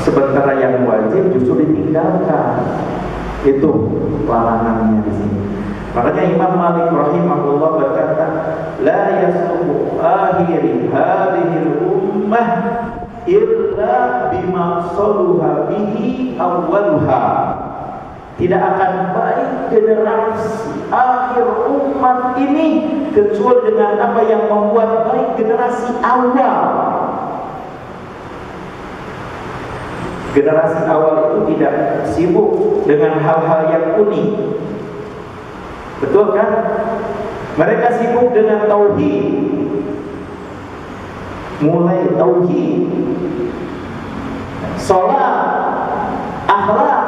Sementara yang wajib justru ditinggalkan. Itu larangannya di sini. Makanya Imam Malik rahimahullah berkata, "La yasluhu akhiri hadhihi ummah illa bima saluha bihi awwaluha." Tidak akan baik generasi akhir umat ini kecuali dengan apa yang membuat baik generasi awal. Generasi awal itu tidak sibuk dengan hal-hal yang unik. Betul kan? Mereka sibuk dengan tauhid. Mulai tauhid. sholat, akhlak,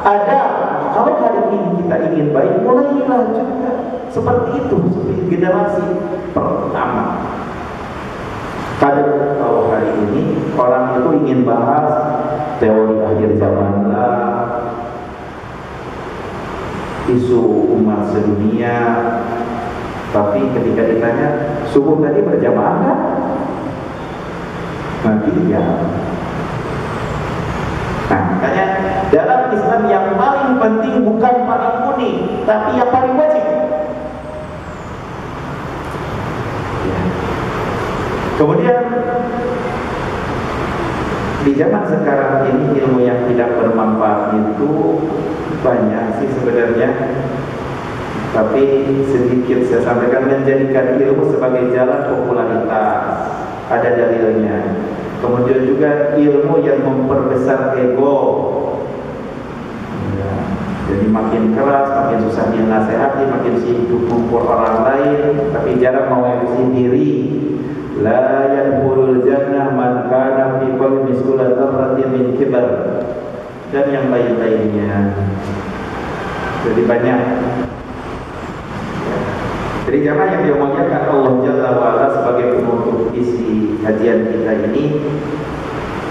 adab. Kalau hari ini kita ingin baik, mulailah juga seperti itu, seperti generasi pertama. Kalau hari ini orang itu ingin bahas teori akhir zaman lah, isu umat sedunia, tapi ketika ditanya subuh tadi berjamaah kan? Nanti ya. Nah, makanya dalam Islam yang paling penting bukan paling unik, tapi yang paling wajib. Ya. Kemudian di zaman sekarang ini ilmu yang tidak bermanfaat itu banyak sih sebenarnya, tapi sedikit saya sampaikan. Menjadikan ilmu sebagai jalan popularitas, ada dalilnya. Kemudian juga ilmu yang memperbesar ego, ya, jadi makin keras, makin susah dinasehati, makin sibuk mengukur orang lain, tapi jarang mau sendiri. La yadkhulul jannah man kana fi qalbi mithqala dzarratin min kibar, dan yang lain-lainnya. Jadi banyak. Jadi jamaah yang dimuliakan Allah Jalla wa'ala, sebagai penutup isi kajian kita ini,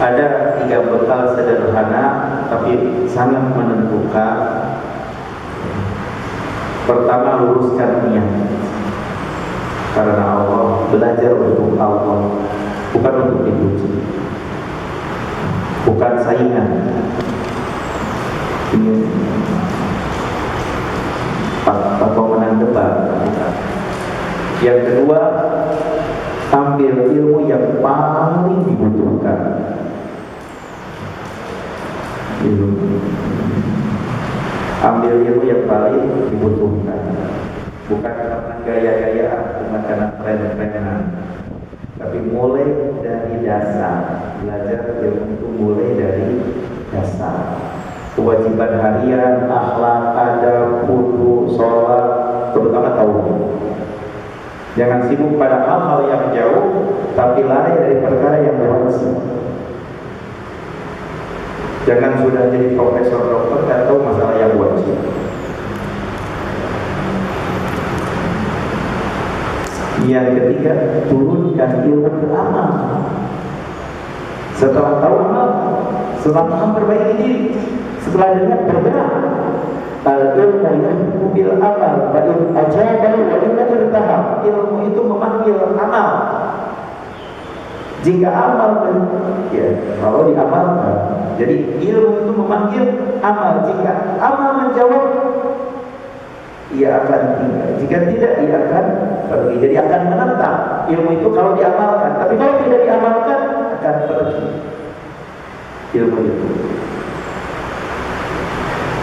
ada 3 bekal sederhana tapi sangat menentukan. Pertama, luruskan niat karena Allah, belajar untuk Allah, bukan untuk dipuji, bukan saingan. Ini atau menang debat. Yang kedua, ambil ilmu yang paling dibutuhkan. Ambil ilmu yang paling dibutuhkan, bukan karena gaya-gayaan, bukan karena tren-trenan, tapi mulai dari dasar. Belajar ilmu itu mulai dari dasar. Kewajiban harian, akhlak, adab, wudu, sholat, terutama tauhid. Jangan sibuk pada hal-hal yang jauh, tapi lari dari perkara yang wajib. Jangan sudah jadi profesor dokter dan tahu masalah yang wajib. Yang ketiga, turunkan ilmu ke amal. Setelah tahu amal, setelah paham perbaiki diri, setelah dengar bergerak. Al-ilmu yahdu bil amal wa in ajaba wa in irtahab. Ilmu itu memanggil amal. Jika amal, ya, kalau diamalkan. Jadi ilmu itu memanggil amal. Jika amal menjawab, ia akan tinggal. Jika tidak, ia akan pergi. Jadi akan menetap. Ilmu itu kalau diamalkan. Tapi kalau tidak diamalkan, akan pergi ilmu itu.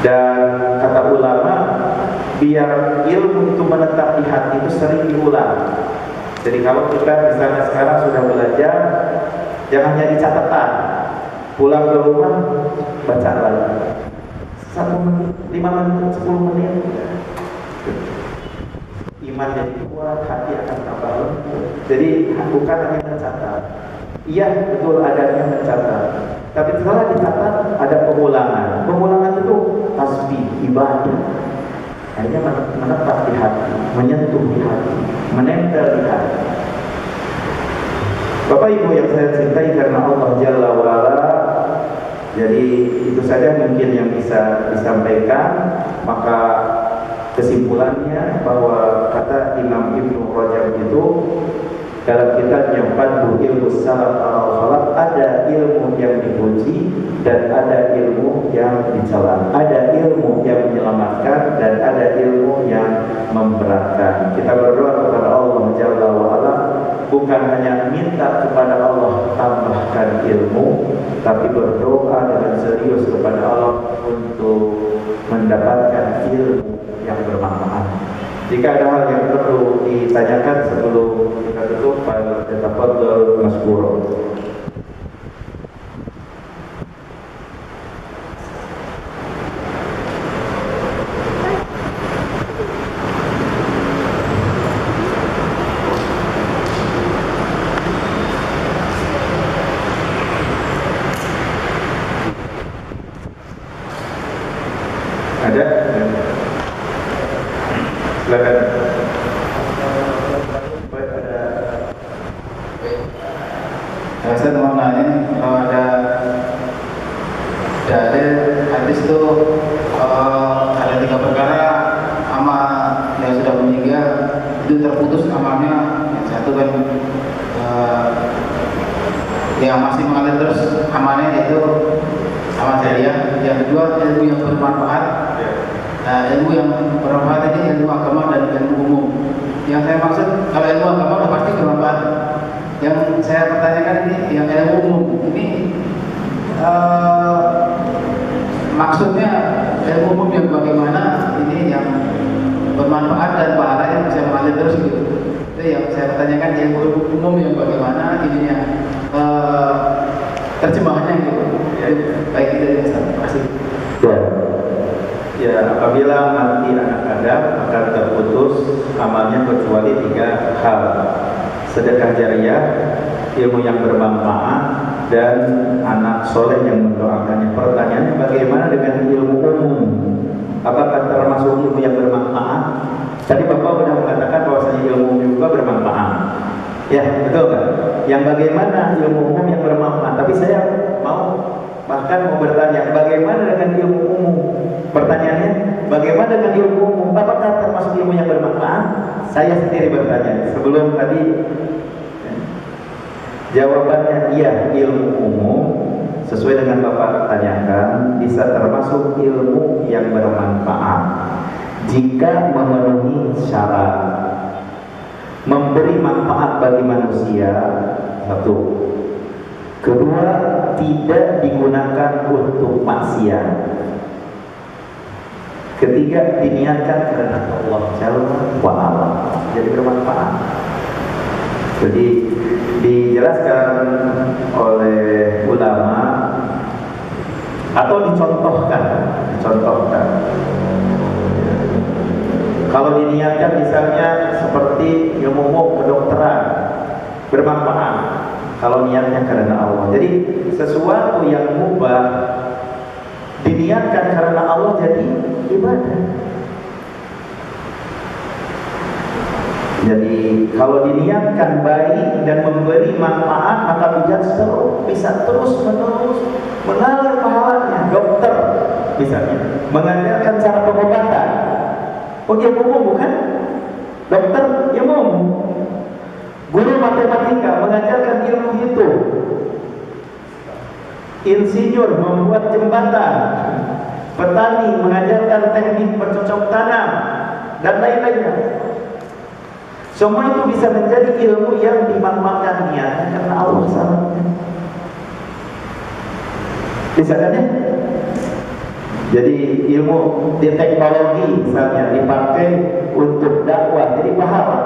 Dan kata ulama, biar ilmu itu menetap di hati itu sering diulang. Jadi kalau kita misalnya sekarang sudah belajar, jangan jadi catatan. Pulang ke rumah, baca lagi 1 menit, 5 menit, 10 menit. Iman jadi kuat, hati akan tambah lembut. Jadi bukan hanya mencatat. Iya, betul adanya mencatat. Tapi setelah dicatat ada pengulangan. Pengulangan itu tasbih, ibadah. Akhirnya menetap di hati, menyentuh di hati, menempel di hati. Bapak Ibu yang saya cintai karena Allah Jalla wa'ala, jadi itu saja mungkin yang bisa disampaikan. Maka kesimpulannya bahwa kata Imam Ibnu Rajab itu dalam kitabnya Fadlu Ilmu Salaf al-Khalaf, ada ilmu yang dipuji dan ada ilmu yang dicela, ada ilmu yang menyelamatkan dan ada ilmu yang memberatkan. Kita berdoa kepada Allah Jalla wa'ala, bukan hanya minta kepada Allah tambahkan ilmu, tapi berdoa dengan serius kepada Allah untuk mendapatkan ilmu yang bermanfaat. Jika ada hal yang perlu ditanyakan sebelum kita tutup, tafadhol mashkura. Ustaz mau nanya, kalau ada hadis itu ada 3 perkara sama yang sudah meninggal itu terputus amalnya. Yang satu kan yang masih mengalir terus amalnya yaitu amal jariah. Yang kedua ilmu yang bermanfaat. Nah, ilmu yang bermanfaat ini ilmu agama dan ilmu umum. Yang saya maksud kalau ilmu agama sudah pasti bermanfaat. Yang saya pertanyakan ini yang ilmu umum ini maksudnya ilmu umum yang bagaimana, ini yang bermanfaat dan pahalanya bisa mengalir terus gitu. Itu yang saya pertanyakan, ilmu umum yang bagaimana ininya terjemahannya gitu. Baik itu ya, terima kasih. Ya, apabila mati anak Adam akan terputus amalnya kecuali 3 hal: sedekah jariah, ilmu yang bermanfaat, dan anak soleh yang mendoakannya. Pertanyaannya, bagaimana dengan ilmu umum? Apakah termasuk ilmu yang bermanfaat? Tadi Bapak sudah mengatakan bahwasanya ilmu umum juga bermanfaat. Ya, betul kan? Yang bagaimana ilmu umum yang bermanfaat? Tapi saya bahkan mau bertanya, bagaimana dengan ilmu umum? Pertanyaannya, bagaimana dengan ilmu umum? Apakah termasuk ilmu yang bermanfaat? Saya sendiri bertanya. Sebelum tadi jawabannya iya, ilmu umum sesuai dengan Bapak tanyakan bisa termasuk ilmu yang bermanfaat jika memenuhi syarat memberi manfaat bagi manusia. Satu. Kedua, tidak digunakan untuk maksiat. Ketiga, diniatkan karena Allah Jalla wa Ala, jadi bermanfaat. Jadi dijelaskan oleh ulama atau dicontohkan. Kalau diniatkan misalnya seperti ilmu kedokteran, bermanfaat kalau niatnya karena Allah. Jadi sesuatu yang mubah diniatkan karena Allah jadi ibadah. Jadi kalau diniatkan baik dan memberi manfaat, maka bisa terus menerus mengalir pahalanya. Dokter misalnya mengajarkan cara pengobatan, dia umum bukan? Dokter ilmu umum. Guru matematika mengajarkan ilmu hitung. Insinyur membuat jembatan. Petani mengajarkan teknik bercocok tanam dan lain-lainnya. Semua itu bisa menjadi ilmu yang dimanfaatkan niatnya karena Allah SWT. Bisa kan ya? Jadi ilmu di teknologi misalnya dipakai untuk dakwah, jadi pahala.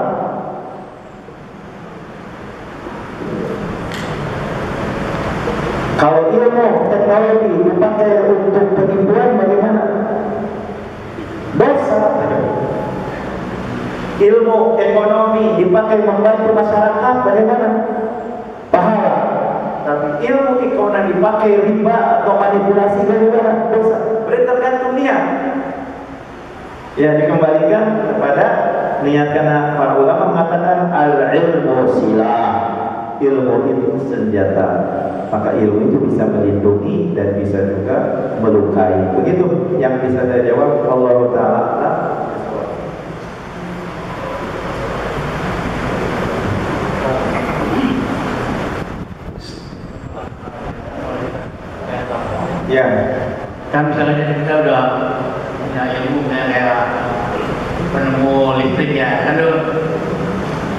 Kalau ilmu teknologi dipakai untuk penipuan, bagaimana? Dosa. Ilmu ekonomi dipakai membantu masyarakat, bagaimana? Pahala. Tapi ilmu ekonomi dipakai riba atau manipulasi, bagaimana? Dosa. Berarti tergantung niat. Ya, dikembalikan kepada niat, karena para ulama mengatakan al-ilmu silah. Ilmu itu senjata. Maka ilmu itu bisa melindungi dan bisa juga melukai. Begitu yang bisa saya jawab. Allah Ta'ala. Ya, kan misalnya kita udah punya ilmu kayak penemu listrik ya, kan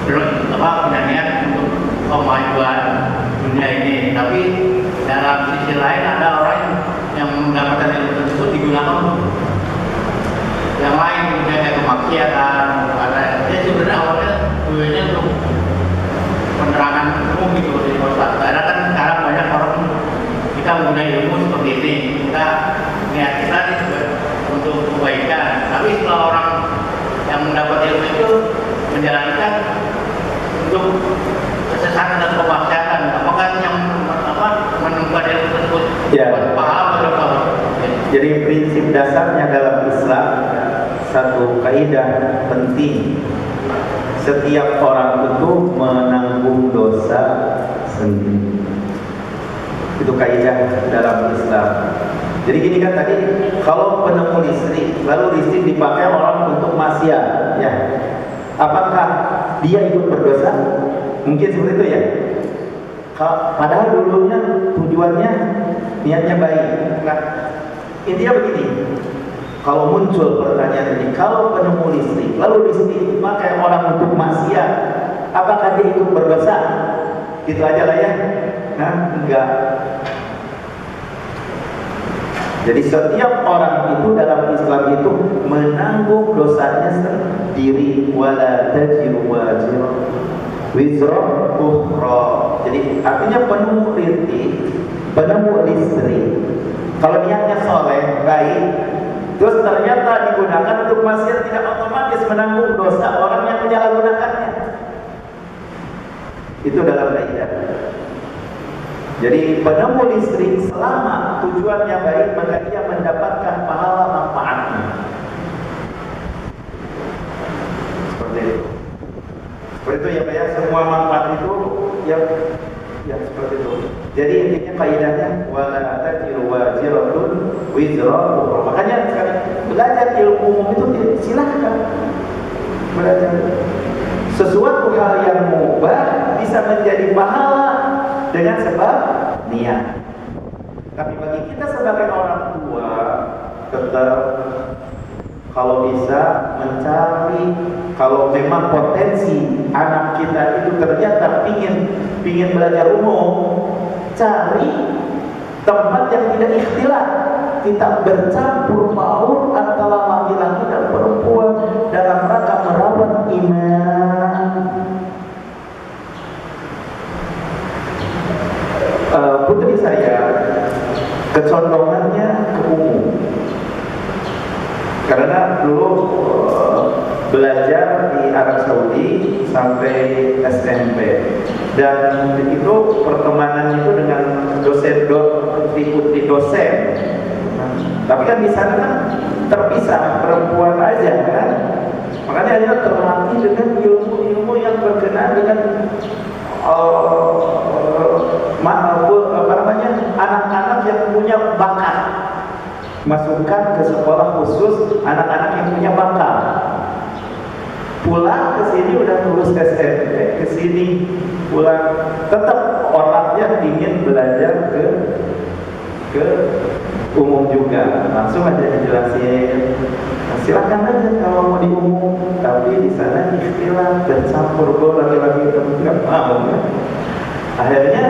belum punya niat untuk kemajuan dunia ini, tapi dalam sisi lain ada orang yang mendapatkan ilmu tersebut digunakan untuk yang lain, kayak kemaksiatan. Ada sebenarnya awalnya tujuannya untuk penerangan umum gitu di kota. Karena kan sekarang banyak orang kita menggunakan ilmu seperti ini, kita niat kita untuk kebaikan, tapi setelah orang yang mendapat ilmu itu menjalankan untuk kesesatan dan kemaksiatan, apakah yang menemukan ilmu tersebut paham atau? Jadi prinsip dasarnya dalam Islam satu kaidah penting, setiap orang itu menanggung dosa sendiri. Itu kaidah dalam Islam. Jadi gini kan tadi, kalau penemu listrik, lalu listrik dipakai orang untuk maksiat, ya, apakah dia ikut berdosa? Mungkin seperti itu ya. Padahal dulunya tujuannya, niatnya baik. Nah, intinya begini. Kalau muncul pertanyaan ini, kalau penemu listrik, lalu listrik dipakai orang untuk maksiat, apakah dia ikut berdosa? Gitu aja lah ya. Nah, enggak. Jadi setiap orang itu dalam Islam itu menanggung dosanya sendiri. Wala tajiru wajiru wizra ukhra. Jadi artinya penemu listrik, kalau niatnya soleh, baik, terus ternyata digunakan untuk maksiat, tidak otomatis menanggung dosa orang yang menyalahgunakannya. Itu dalam kaidah. Jadi penemu listrik selama tujuannya baik, maka dia mendapatkan pahala manfaatnya. Seperti itu. Seperti itu ya Pak ya, semua manfaat itu ya seperti itu. Jadi intinya kaidahnya wala tajiru wajiratun wizra ukhra. Makanya sekali belajar ilmu umum itu silahkan belajar. Sesuatu hal yang mubah bisa menjadi pahala dengan sebab niat. Tapi bagi kita sebagai orang tua, tetap kalau bisa mencari, kalau memang potensi anak kita itu ternyata pingin belajar umum, cari tempat yang tidak ikhtilat, tidak bercampur baur antara laki-laki dan perempuan dalam rangka merawat iman. Putri saya kecondongannya ke umum, karena dulu belajar di Arab Saudi sampai SMP, dan itu pertemanannya itu dengan putri dosen. Tapi kan di sana kan terpisah, perempuan aja kan, makanya dia terlatih dengan ilmu-ilmu yang berkenaan dengan anak-anak yang punya bakat. Masukkan ke sekolah khusus anak-anak yang punya bakat. Pulang ke sini udah lulus SMP, ke sini pulang tetap otaknya ingin belajar ke umum juga. Langsung aja dijelasin, silakan aja kalau mau di umum, tapi di sana ikhtilaf bercampur laki-laki itu nggak mau. Akhirnya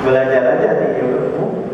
belajar aja di ilmu